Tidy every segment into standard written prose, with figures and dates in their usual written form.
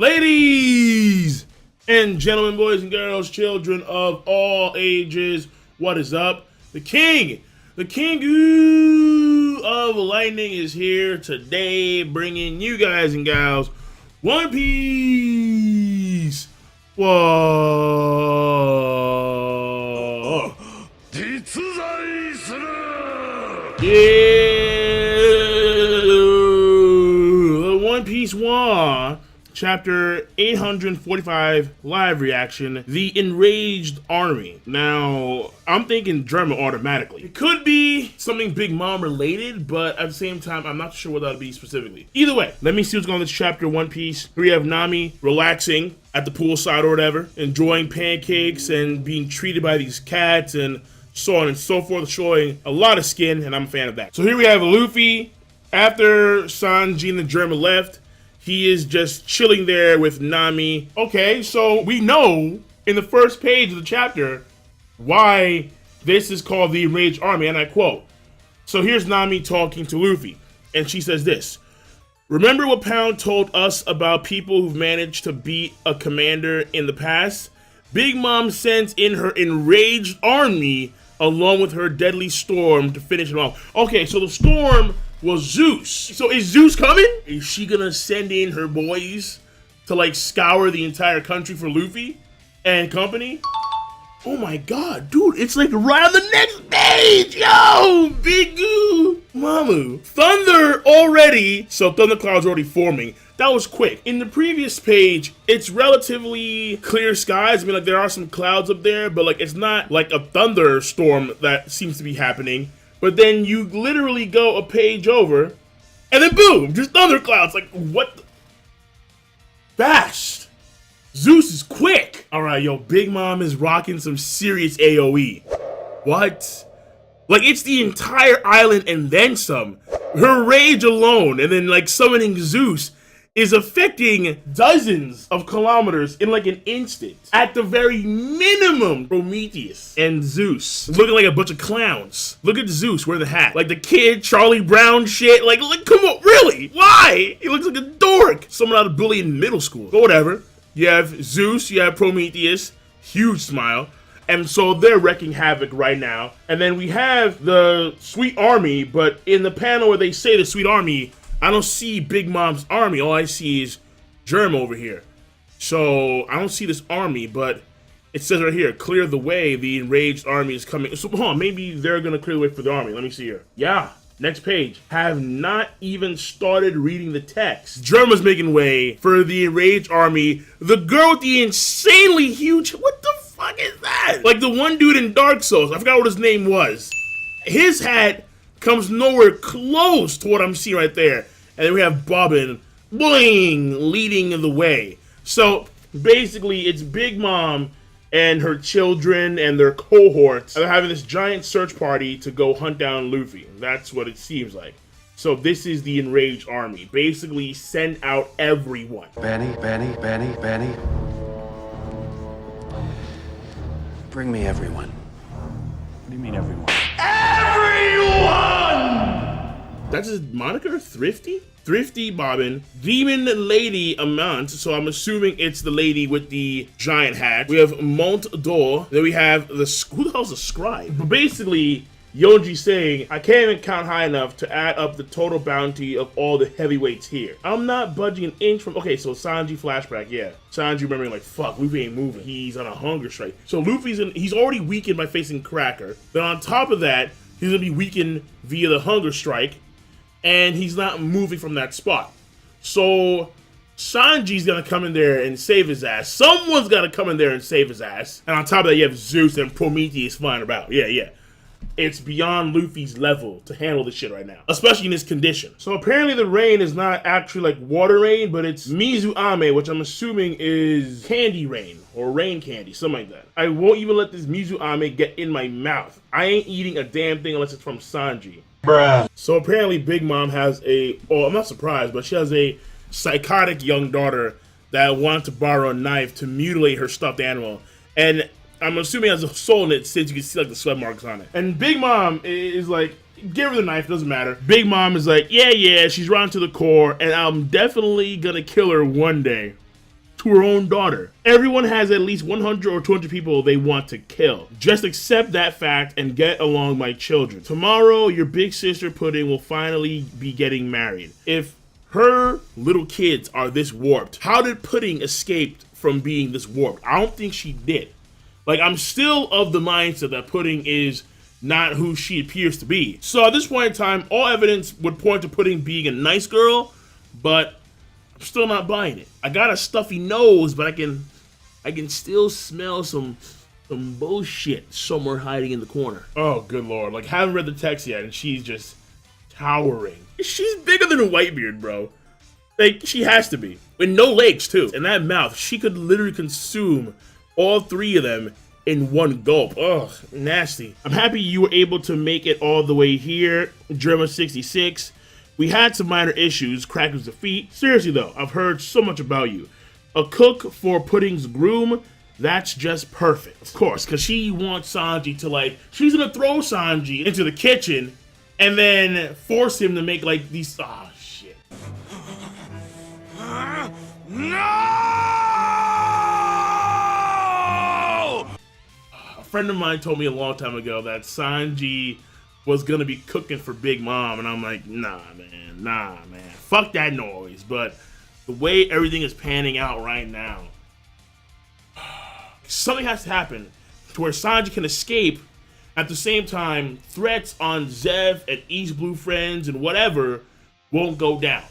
Ladies and gentlemen, boys and girls, children of all ages, what is up? The king of lightning is here today, bringing you guys and gals One Piece. Whoa. Yeah. One Piece War. Chapter 845 live reaction, The Enraged Army. Now, I'm thinking German automatically. It could be something Big Mom related, but at the same time, I'm not sure what that would be specifically. Either way, let me see what's going on in this chapter, One Piece. Here we have Nami relaxing at the poolside or whatever, enjoying pancakes and being treated by these cats and so on and so forth, showing a lot of skin, and I'm a fan of that. So here we have Luffy. After Sanji and the German left, he is just chilling there with Nami. Okay, so we know in the first page of the chapter why this is called the Enraged Army, and I quote. So here's Nami talking to Luffy, and she says this. Remember what Pound told us about people who've managed to beat a commander in the past? Big Mom sends in her enraged army along with her deadly storm to finish it off. Okay, so the storm was Zeus. So is Zeus coming? Is she gonna send in her boys to like scour the entire country for Luffy and company? Oh my god, dude, it's like right on the next page, yo! Big goo! Mamu. Thunder already, so thunderclouds already forming. That was quick. In the previous page, it's relatively clear skies. I mean, like there are some clouds up there, but like it's not like a thunderstorm that seems to be happening. But then you literally go a page over, and then boom, just thunderclouds. Like, what? Fast. Zeus is quick. All right, yo, Big Mom is rocking some serious AoE. What? Like, it's the entire island and then some. Her rage alone, and then, like, summoning Zeus is affecting dozens of kilometers in like an instant. At the very minimum, Prometheus and Zeus looking like a bunch of clowns. Look at Zeus wearing the hat. Like the kid, Charlie Brown shit. Like come on, really? Why? He looks like a dork. Someone out of bully in middle school. But whatever. You have Zeus, you have Prometheus, huge smile. And so they're wrecking havoc right now. And then we have the Sweet Army, but in the panel where they say the Sweet Army, I don't see Big Mom's army. All I see is Germ over here. So I don't see this army, but it says right here, clear the way. The enraged army is coming. So hold on, maybe they're gonna clear the way for the army. Let me see here. Yeah, next page. Have not even started reading the text. Germ is making way for the enraged army. The girl with the insanely huge, what the fuck is that? Like the one dude in Dark Souls, I forgot what his name was. His hat comes nowhere close to what I'm seeing right there. And then we have Bobbin, boing, leading the way. So basically, it's Big Mom and her children and their cohorts are having this giant search party to go hunt down Luffy. That's what it seems like. So this is the enraged army. Basically, send out everyone. Benny. Bring me everyone. What do you mean everyone? Everyone! That's his moniker? Thrifty? Thrifty Bobbin, Demon Lady Amount, so I'm assuming it's the lady with the giant hat. We have Mont d'Or, then we have the, who the hell's a scribe? But basically, Yonji saying, I can't even count high enough to add up the total bounty of all the heavyweights here. I'm not budging an inch from, okay, so Sanji flashback, yeah. Sanji remembering like, fuck, Luffy ain't moving. He's on a hunger strike. So he's already weakened by facing Cracker. Then on top of that, he's gonna be weakened via the hunger strike. And he's not moving from that spot. So Sanji's gonna come in there and save his ass. Someone's gotta come in there and save his ass. And on top of that, you have Zeus and Prometheus flying about. Yeah. It's beyond Luffy's level to handle this shit right now, especially in this condition. So apparently the rain is not actually like water rain, but it's Mizuame, which I'm assuming is candy rain or rain candy, something like that. I won't even let this Mizuame get in my mouth. I ain't eating a damn thing unless it's from Sanji. Bruh. So apparently Big Mom has I'm not surprised, but she has a psychotic young daughter that wanted to borrow a knife to mutilate her stuffed animal. And I'm assuming it has a soul in it since you can see like the sweat marks on it. And Big Mom is like, give her the knife, doesn't matter. Big Mom is like, yeah, she's rotten to the core, and I'm definitely gonna kill her one day. to her own daughter. Everyone has at least 100 or 200 people they want to kill. Just accept that fact and get along, my children. Tomorrow, your big sister Pudding will finally be getting married. If her little kids are this warped, how did Pudding escape from being this warped? I don't think she did. Like, I'm still of the mindset that Pudding is not who she appears to be. So at this point in time, all evidence would point to Pudding being a nice girl, but I'm still not buying it. I got a stuffy nose, but I can still smell some bullshit somewhere hiding in the corner. Oh, good lord. Like, haven't read the text yet, and she's just towering. She's bigger than a Whitebeard, bro. Like, she has to be. With no legs, too. And that mouth, she could literally consume all three of them in one gulp. Ugh, nasty. I'm happy you were able to make it all the way here, Germa66. We had some minor issues, Cracker's defeat. Seriously though, I've heard so much about you. A cook for Pudding's groom, that's just perfect. Of course, because she wants Sanji to, like, she's gonna throw Sanji into the kitchen and then force him to make, like, these, ah, shit. No! A friend of mine told me a long time ago that Sanji was gonna be cooking for Big Mom, and I'm like, nah, man, fuck that noise. But the way everything is panning out right now, something has to happen to where Sanji can escape. At the same time, threats on Zev and East Blue friends and whatever won't go down.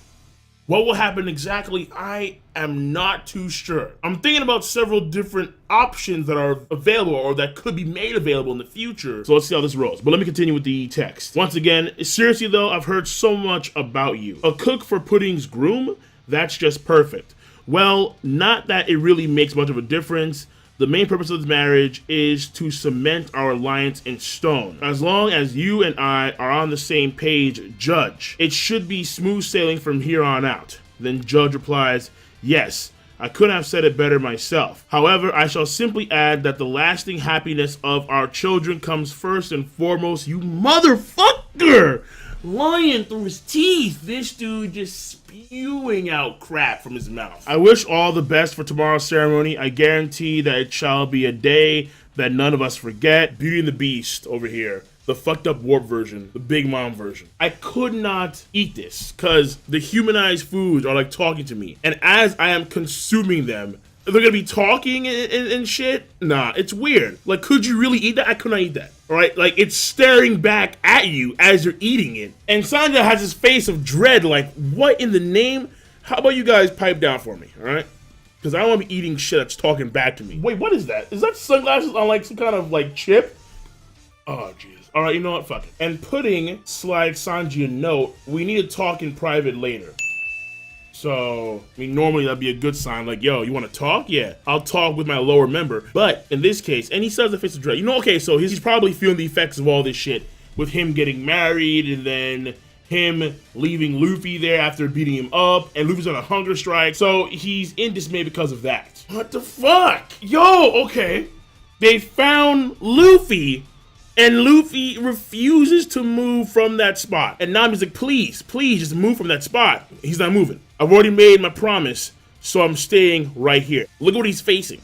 What will happen exactly, I am not too sure. I'm thinking about several different options that are available or that could be made available in the future. So let's see how this rolls. But let me continue with the text. Once again, seriously though, I've heard so much about you. A cook for Pudding's groom? That's just perfect. Well, not that it really makes much of a difference. The main purpose of this marriage is to cement our alliance in stone. As long as you and I are on the same page, Judge, it should be smooth sailing from here on out. Then Judge replies, yes, I couldn't have said it better myself. However, I shall simply add that the lasting happiness of our children comes first and foremost. You motherfucker! Lying through his teeth. This dude just spewing out crap from his mouth. I wish all the best for tomorrow's ceremony. I guarantee that it shall be a day that none of us forget. Beauty and the Beast over here. The fucked up warp version. The Big Mom version. I could not eat this because the humanized foods are like talking to me. And as I am consuming them, they're gonna be talking and shit? Nah, it's weird. Like, could you really eat that? I could not eat that. Alright? Like, it's staring back at you as you're eating it. And Sanji has this face of dread, like, what in the name? How about you guys pipe down for me, alright? Because I don't want to be eating shit that's talking back to me. Wait, what is that? Is that sunglasses on, like, some kind of, like, chip? Oh, Jesus. Alright, you know what? Fuck it. And Pudding slides Sanji a note. We need to talk in private later. So, I mean, normally that'd be a good sign, like, yo, you want to talk? Yeah, I'll talk with my lower member. But in this case, and he says the face of dread, you know, okay, so he's probably feeling the effects of all this shit with him getting married and then him leaving Luffy there after beating him up, and Luffy's on a hunger strike. So he's in dismay because of that. What the fuck? Yo, okay. They found Luffy, and Luffy refuses to move from that spot. And Nami's like, please, just move from that spot. He's not moving. I've already made my promise, so I'm staying right here. Look what he's facing.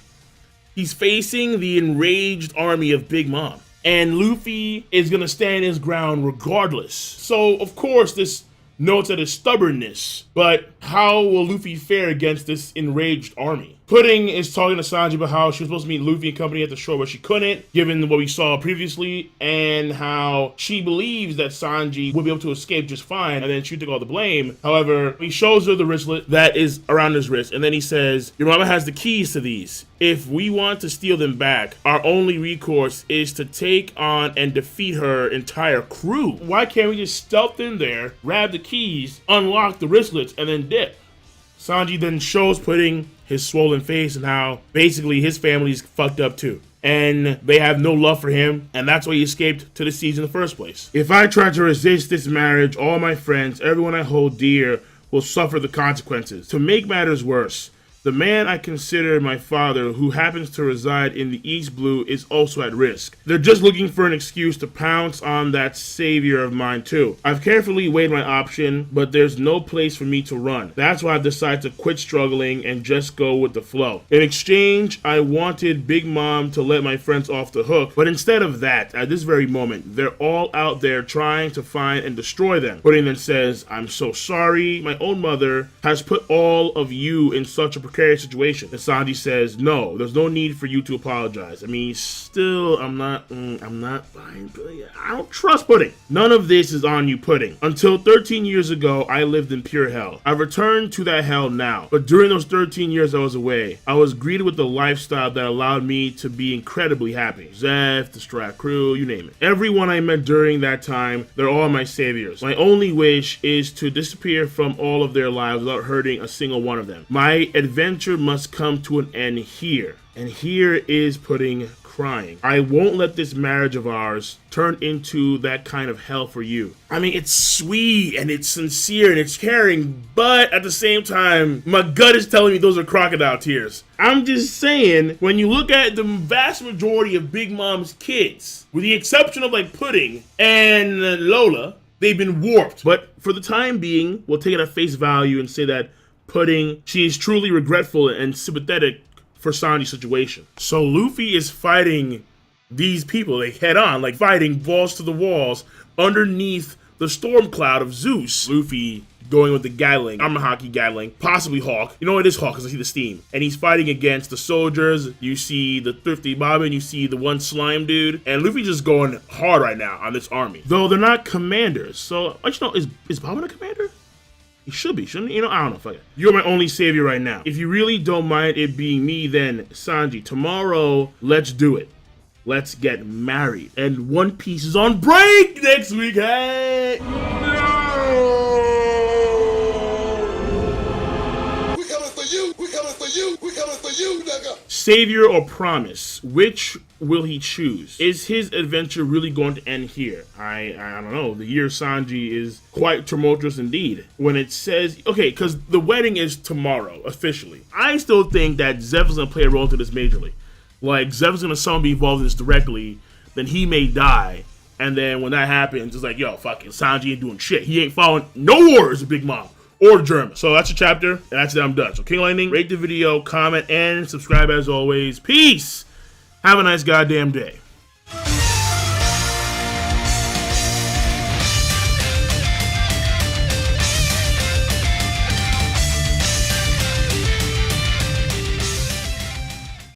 He's facing the enraged army of Big Mom. And Luffy is gonna stand his ground regardless. So, of course, this notes at his stubbornness. But how will Luffy fare against this enraged army? Pudding is talking to Sanji about how she was supposed to meet Luffy and company at the shore, but she couldn't, given what we saw previously, and how she believes that Sanji will be able to escape just fine, and then she took all the blame. However, he shows her the wristlet that is around his wrist, and then he says, your mama has the keys to these. If we want to steal them back, our only recourse is to take on and defeat her entire crew. Why can't we just stealth in there, grab the keys, unlock the wristlets, and then dip? Sanji then shows Pudding his swollen face and how basically his family's fucked up too. And they have no love for him, and that's why he escaped to the seas in the first place. If I try to resist this marriage, all my friends, everyone I hold dear, will suffer the consequences. To make matters worse, The man I consider my father, who happens to reside in the East Blue, is also at risk. They're just looking for an excuse to pounce on that savior of mine too. I've carefully weighed my option, but there's no place for me to run. That's why I've decided to quit struggling and just go with the flow. In exchange, I wanted Big Mom to let my friends off the hook, but instead of that, at this very moment, they're all out there trying to find and destroy them. Purin then says, I'm so sorry, my own mother has put all of you in such a precarious situation. And Sanji says, no, there's no need for you to apologize. I mean, still, I'm not buying Pudding. I don't trust Pudding. None of this is on you, Pudding. Until 13 years ago, I lived in pure hell. I've returned to that hell now. But during those 13 years I was away, I was greeted with a lifestyle that allowed me to be incredibly happy. Zeph, the Strat crew, you name it. Everyone I met during that time, they're all my saviors. My only wish is to disappear from all of their lives without hurting a single one of them. My adventure must come to an end here. And here is Pudding crying. I won't let this marriage of ours turn into that kind of hell for you. I mean, it's sweet and it's sincere and it's caring, but at the same time, my gut is telling me those are crocodile tears. I'm just saying, when you look at the vast majority of Big Mom's kids, with the exception of like Pudding and Lola, they've been warped. But for the time being, we'll take it at face value and say that Pudding, she is truly regretful and sympathetic for Sanji's situation. So Luffy is fighting these people like head on, like fighting balls to the walls underneath the storm cloud of Zeus. Luffy going with the Gatling, Amahaki Gatling, possibly Hawk. You know it is Hawk because I see the steam. And he's fighting against the soldiers. You see the Thrifty Bobbin, you see the one slime dude. And Luffy's just going hard right now on this army. Though they're not commanders. So, you know, is Bobbin a commander? He should be, shouldn't he? You know, I don't know. Fuck it. You're my only savior right now. If you really don't mind it being me, then Sanji, tomorrow, let's do it. Let's get married. And One Piece is on break next week. Hey! We coming for you. We coming for you. We coming for you, nigga. Savior or promise? Which will he choose? Is his adventure really going to end here? I don't know. The year Sanji is quite tumultuous indeed. When it says, okay, because the wedding is tomorrow, officially. I still think that Zeph is going to play a role into this majorly. Like, Zeph is going to somehow be involved in this directly, then he may die. And then when that happens, it's like, yo, fucking Sanji ain't doing shit. He ain't following no orders of Big Mom or German. So that's your chapter, and that's it. I'm done. So King Lightning, rate the video, comment, and subscribe as always. Peace. Have a nice goddamn day.